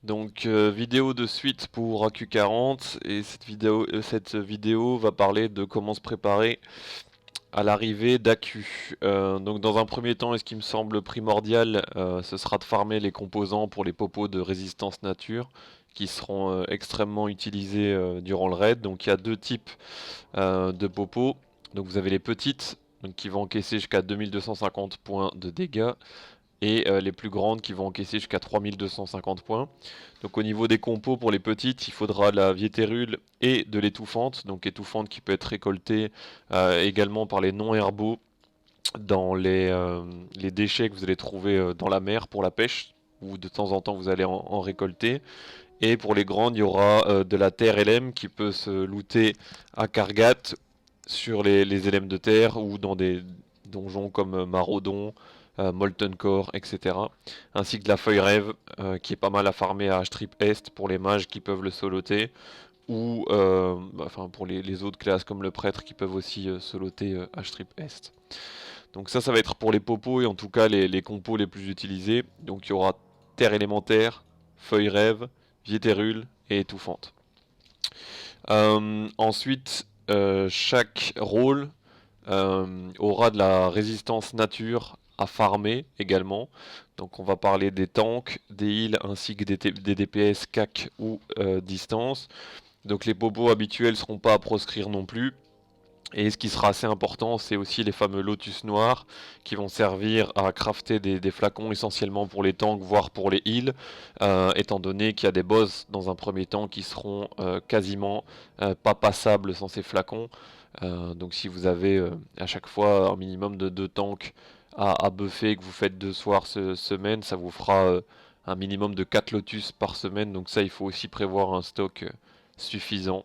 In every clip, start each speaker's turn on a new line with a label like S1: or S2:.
S1: Donc vidéo de suite pour AQ40 et cette vidéo va parler de comment se préparer à l'arrivée d'AQ. Donc dans un premier temps, et ce qui me semble primordial, ce sera de farmer les composants pour les popos de résistance nature qui seront extrêmement utilisés durant le raid. Donc il y a deux types de popos. Donc vous avez les petites donc, qui vont encaisser jusqu'à 2250 points de dégâts et les plus grandes qui vont encaisser jusqu'à 3250 points. Donc au niveau des compos pour les petites, il faudra de la viétérule et de l'étouffante, donc étouffante qui peut être récoltée également par les non-herbaux dans les déchets que vous allez trouver dans la mer pour la pêche, ou de temps en temps vous allez en récolter. Et pour les grandes, il y aura de la terre LM qui peut se looter à Kargat sur les LM de terre ou dans des donjons comme Maraudon, Molten Core, etc. Ainsi que de la feuille rêve qui est pas mal à farmer à H-Trip Est pour les mages qui peuvent le soloter ou enfin pour les autres classes comme le prêtre qui peuvent aussi soloter H-Trip Est. Donc ça va être pour les popos et en tout cas les compos les plus utilisés. Donc il y aura terre élémentaire, feuille rêve, viétérule et étouffante. Ensuite, chaque rôle aura de la résistance nature à farmer également. Donc on va parler des tanks, des heals ainsi que des DPS CAC ou distance. Donc les popos habituels seront pas à proscrire non plus. Et ce qui sera assez important, c'est aussi les fameux lotus noirs qui vont servir à crafter des flacons essentiellement pour les tanks, voire pour les heals, étant donné qu'il y a des boss dans un premier temps qui seront quasiment pas passables sans ces flacons. Donc si vous avez à chaque fois un minimum de 2 tanks à buffer et que vous faites 2 soirs semaine, ça vous fera un minimum de 4 lotus par semaine. Donc ça, il faut aussi prévoir un stock suffisant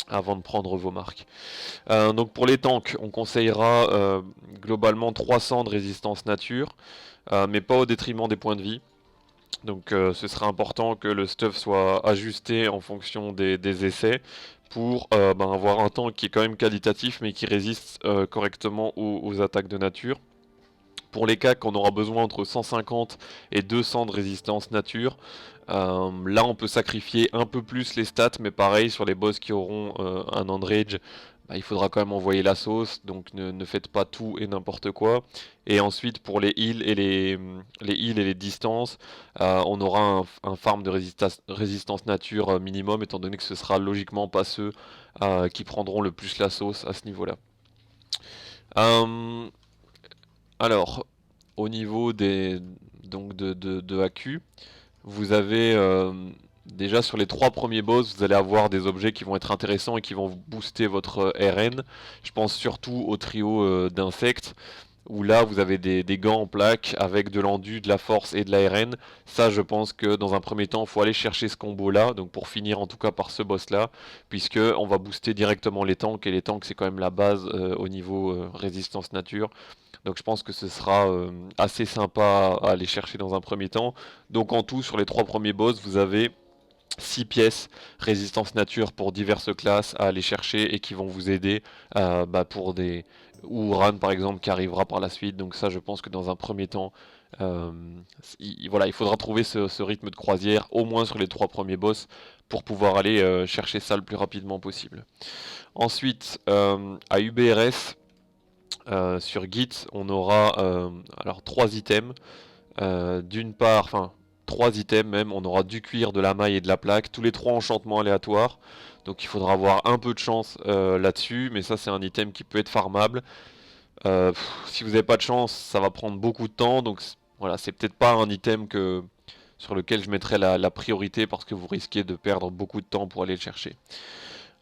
S1: avant de prendre vos marques. Donc pour les tanks, on conseillera globalement 300 de résistance nature, mais pas au détriment des points de vie. Donc ce sera important que le stuff soit ajusté en fonction des essais pour avoir un tank qui est quand même qualitatif mais qui résiste correctement aux attaques de nature. Pour les CAC, on aura besoin entre 150 et 200 de résistance nature. Là, on peut sacrifier un peu plus les stats, mais pareil, sur les boss qui auront un Enrage, il faudra quand même envoyer la sauce, donc ne faites pas tout et n'importe quoi. Et ensuite, pour les heals et les distances, on aura un farm de résistance nature minimum, étant donné que ce sera logiquement pas ceux qui prendront le plus la sauce à ce niveau-là. Euh, alors, au niveau de AQ, vous avez déjà sur les 3 premiers boss, vous allez avoir des objets qui vont être intéressants et qui vont vous booster votre RN. Je pense surtout au trio d'insectes, où là vous avez des gants en plaque avec de l'endu, de la force et de la RN. Ça, je pense que dans un premier temps, il faut aller chercher ce combo là, donc pour finir en tout cas par ce boss là, puisque on va booster directement les tanks, et les tanks c'est quand même la base au niveau résistance nature. Donc je pense que ce sera assez sympa à aller chercher dans un premier temps. Donc en tout, sur les 3 premiers boss, vous avez 6 pièces résistance nature pour diverses classes à aller chercher et qui vont vous aider pour des ou Ran par exemple qui arrivera par la suite. Donc ça, je pense que dans un premier temps, euh, voilà, il faudra trouver ce rythme de croisière au moins sur les 3 premiers boss pour pouvoir aller chercher ça le plus rapidement possible. Ensuite, à UBRS, sur Git, on aura alors 3 items. D'une part, enfin 3 items même, on aura du cuir, de la maille et de la plaque, tous les 3 enchantements aléatoires. Donc il faudra avoir un peu de chance là-dessus, mais ça c'est un item qui peut être farmable. Si vous n'avez pas de chance, ça va prendre beaucoup de temps, donc voilà, c'est peut-être pas un item sur lequel je mettrai la priorité parce que vous risquez de perdre beaucoup de temps pour aller le chercher.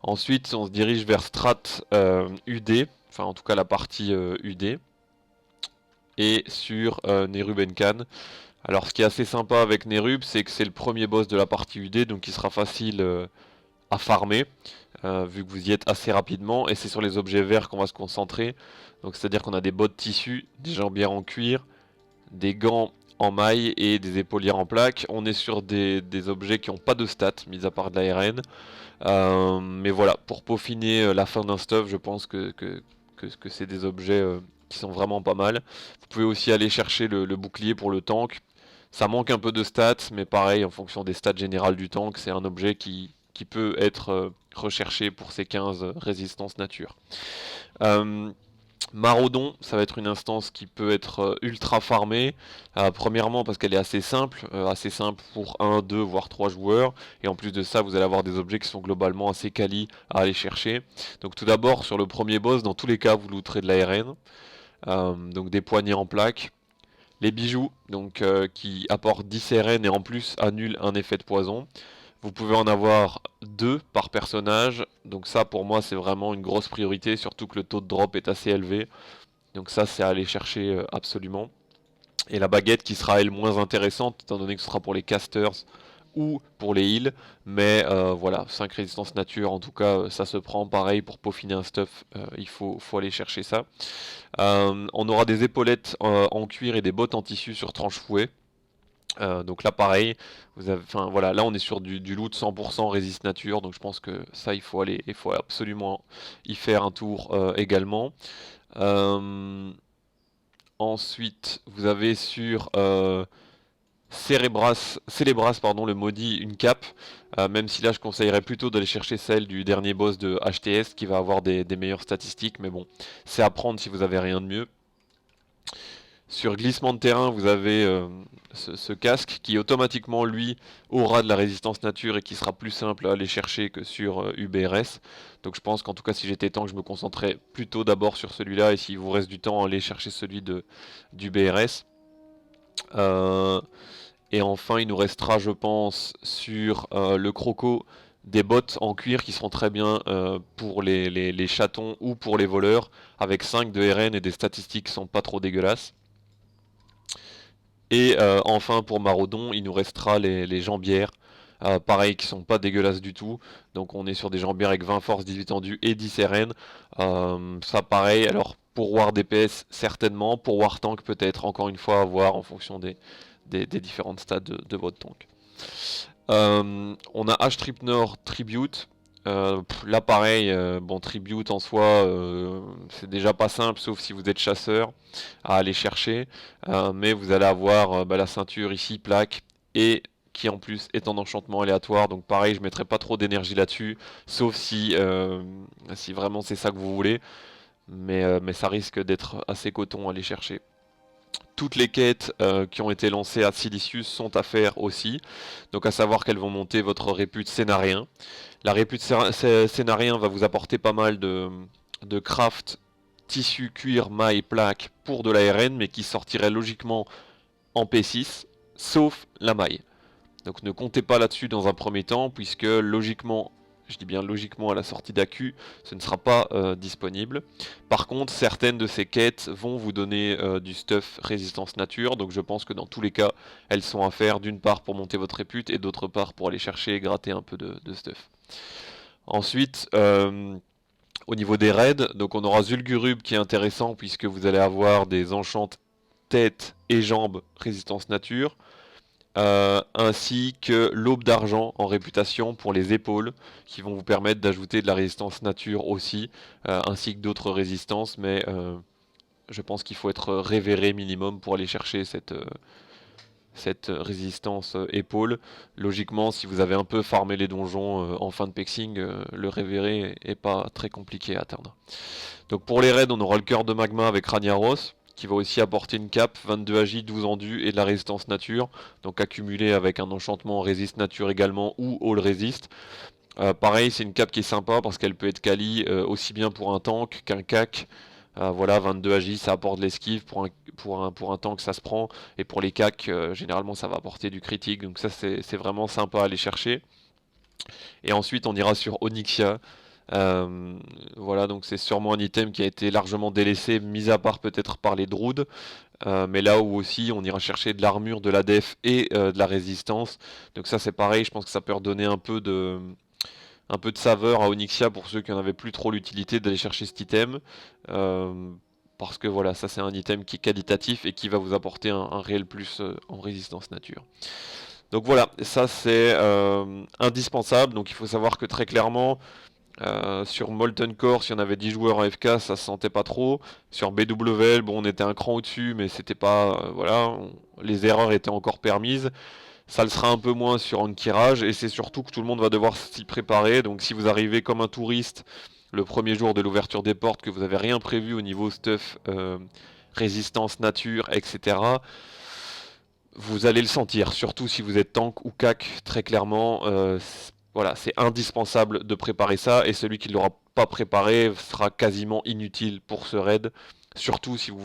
S1: Ensuite, on se dirige vers Strat UD, enfin en tout cas la partie UD, et sur Nerubenkan. Alors ce qui est assez sympa avec Nerub, c'est que c'est le premier boss de la partie UD, donc il sera facile à farmer, vu que vous y êtes assez rapidement, et c'est sur les objets verts qu'on va se concentrer. Donc c'est à dire qu'on a des bottes tissus, des jambières en cuir, des gants en maille et des épaulières en plaque. On est sur des objets qui n'ont pas de stats, mis à part de la RN. Mais voilà, pour peaufiner la fin d'un stuff, je pense que c'est des objets qui sont vraiment pas mal. Vous pouvez aussi aller chercher le bouclier pour le tank. Ça manque un peu de stats, mais pareil, en fonction des stats générales du tank, c'est un objet qui peut être recherché pour ses 15 résistances nature. Euh, Maraudon, ça va être une instance qui peut être ultra farmée. Premièrement parce qu'elle est assez simple pour un, 2, voire 3 joueurs. Et en plus de ça, vous allez avoir des objets qui sont globalement assez quali à aller chercher. Donc tout d'abord, sur le premier boss, dans tous les cas, vous looterez de la RN. Donc des poignées en plaques. Les bijoux, donc qui apportent 10 RN et en plus annulent un effet de poison. Vous pouvez en avoir 2 par personnage, donc ça pour moi c'est vraiment une grosse priorité, surtout que le taux de drop est assez élevé. Donc ça c'est à aller chercher absolument. Et la baguette qui sera elle moins intéressante, étant donné que ce sera pour les casters ou pour les heals. Mais voilà, 5 résistances nature, en tout cas ça se prend pareil pour peaufiner un stuff, faut aller chercher ça. On aura des épaulettes en cuir et des bottes en tissu sur tranche fouet. Donc là pareil, enfin voilà, là on est sur du loot 100% résiste nature, donc je pense que ça il faut absolument y faire un tour également. Euh, Ensuite, vous avez sur Célébras, pardon, le maudit, une cape. Même si là je conseillerais plutôt d'aller chercher celle du dernier boss de HTS qui va avoir des meilleures statistiques, mais bon, c'est à prendre si vous avez rien de mieux. Sur glissement de terrain, vous avez ce casque qui automatiquement lui aura de la résistance nature et qui sera plus simple à aller chercher que sur UBRS. Donc je pense qu'en tout cas si j'étais tank, je me concentrais plutôt d'abord sur celui-là et s'il vous reste du temps, aller chercher celui d'UBRS. Et enfin il nous restera je pense sur le croco des bottes en cuir qui seront très bien pour les chatons ou pour les voleurs avec 5 de RN et des statistiques qui sont pas trop dégueulasses. Et enfin pour Maraudon, il nous restera les jambières, pareil qui sont pas dégueulasses du tout. Donc on est sur des jambières avec 20 force, 18 tendu et 10 RN. Ça pareil, alors pour War DPS certainement, pour War Tank peut-être, encore une fois à voir en fonction des différentes stats de votre tank. On a H-Trip Nord Tribute. Là pareil, bon Tribute en soi c'est déjà pas simple sauf si vous êtes chasseur à aller chercher, mais vous allez avoir la ceinture ici, plaque, et qui en plus est en enchantement aléatoire, donc pareil je mettrai pas trop d'énergie là-dessus, sauf si vraiment c'est ça que vous voulez, mais ça risque d'être assez coton à aller chercher. Toutes les quêtes qui ont été lancées à Silicius sont à faire aussi, donc à savoir qu'elles vont monter votre répute scénarien. La répute scénarien va vous apporter pas mal de craft, tissu, cuir, maille, plaque pour de la RN, mais qui sortirait logiquement en P6, sauf la maille. Donc ne comptez pas là-dessus dans un premier temps, puisque logiquement, je dis bien logiquement à la sortie d'AQ, ce ne sera pas disponible. Par contre, certaines de ces quêtes vont vous donner du stuff résistance nature, donc je pense que dans tous les cas, elles sont à faire d'une part pour monter votre répute, et d'autre part pour aller chercher et gratter un peu de stuff. Ensuite, au niveau des raids, donc on aura Zulgurub qui est intéressant puisque vous allez avoir des enchantes tête et jambes résistance nature, ainsi que l'aube d'argent en réputation pour les épaules qui vont vous permettre d'ajouter de la résistance nature aussi, ainsi que d'autres résistances, mais je pense qu'il faut être révéré minimum pour aller chercher cette résistance épaule. Logiquement, si vous avez un peu farmé les donjons en fin de pexing, le révérer est pas très compliqué à atteindre. Donc pour les raids, on aura le cœur de magma avec Ragnaros, qui va aussi apporter une cape, 22 agi, 12 endu et de la résistance nature, donc accumulé avec un enchantement résiste nature également ou all résiste. Pareil, c'est une cape qui est sympa parce qu'elle peut être quali aussi bien pour un tank qu'un cac. Voilà, 22 agi, ça apporte de l'esquive, pour un tank ça se prend, et pour les cacs, généralement ça va apporter du critique, donc ça c'est vraiment sympa à aller chercher. Et ensuite on ira sur Onyxia, voilà, donc c'est sûrement un item qui a été largement délaissé, mis à part peut-être par les Druids, mais là où aussi on ira chercher de l'armure, de la def et de la résistance, donc ça c'est pareil, je pense que ça peut redonner un peu de saveur à Onyxia pour ceux qui n'en avaient plus trop l'utilité d'aller chercher cet item. Parce que voilà, ça c'est un item qui est qualitatif et qui va vous apporter un réel plus en résistance nature. Donc voilà, ça c'est indispensable. Donc il faut savoir que très clairement, Sur Molten Core, si on avait 10 joueurs en FK, ça se sentait pas trop. Sur BWL, bon, on était un cran au-dessus, mais c'était pas, voilà, les erreurs étaient encore permises. Ça le sera un peu moins sur Ankiraj, et c'est surtout que tout le monde va devoir s'y préparer. Donc si vous arrivez comme un touriste le premier jour de l'ouverture des portes, que vous avez rien prévu au niveau stuff, résistance nature, etc., vous allez le sentir, surtout si vous êtes tank ou cac, très clairement. Voilà, c'est indispensable de préparer ça, et celui qui ne l'aura pas préparé sera quasiment inutile pour ce raid. Surtout si vous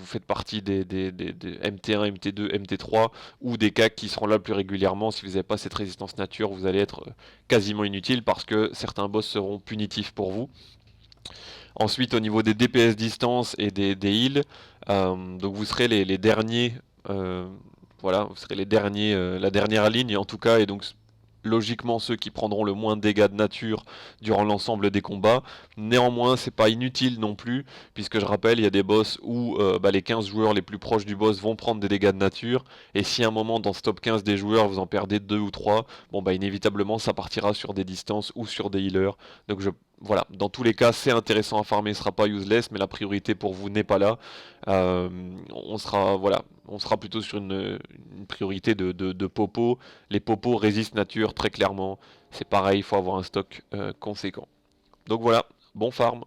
S1: faites partie des MT1, MT2, MT3 ou des CAC qui seront là plus régulièrement. Si vous n'avez pas cette résistance nature, vous allez être quasiment inutile parce que certains boss seront punitifs pour vous. Ensuite, au niveau des DPS distance et des heals, donc vous serez les derniers, euh, voilà, vous serez les derniers, la dernière ligne en tout cas, et donc logiquement ceux qui prendront le moins de dégâts de nature durant l'ensemble des combats. Néanmoins, c'est pas inutile non plus, puisque je rappelle, il y a des boss où les 15 joueurs les plus proches du boss vont prendre des dégâts de nature, et si à un moment dans ce top 15 des joueurs vous en perdez 2 ou 3, bon bah inévitablement ça partira sur des distances ou sur des healers. Donc voilà, dans tous les cas, c'est intéressant à farmer, ce sera pas useless, mais la priorité pour vous n'est pas là. Euh, voilà, on sera plutôt sur une priorité de popo. Les popos résistent nature très clairement. C'est pareil, il faut avoir un stock conséquent. Donc voilà, bon farm.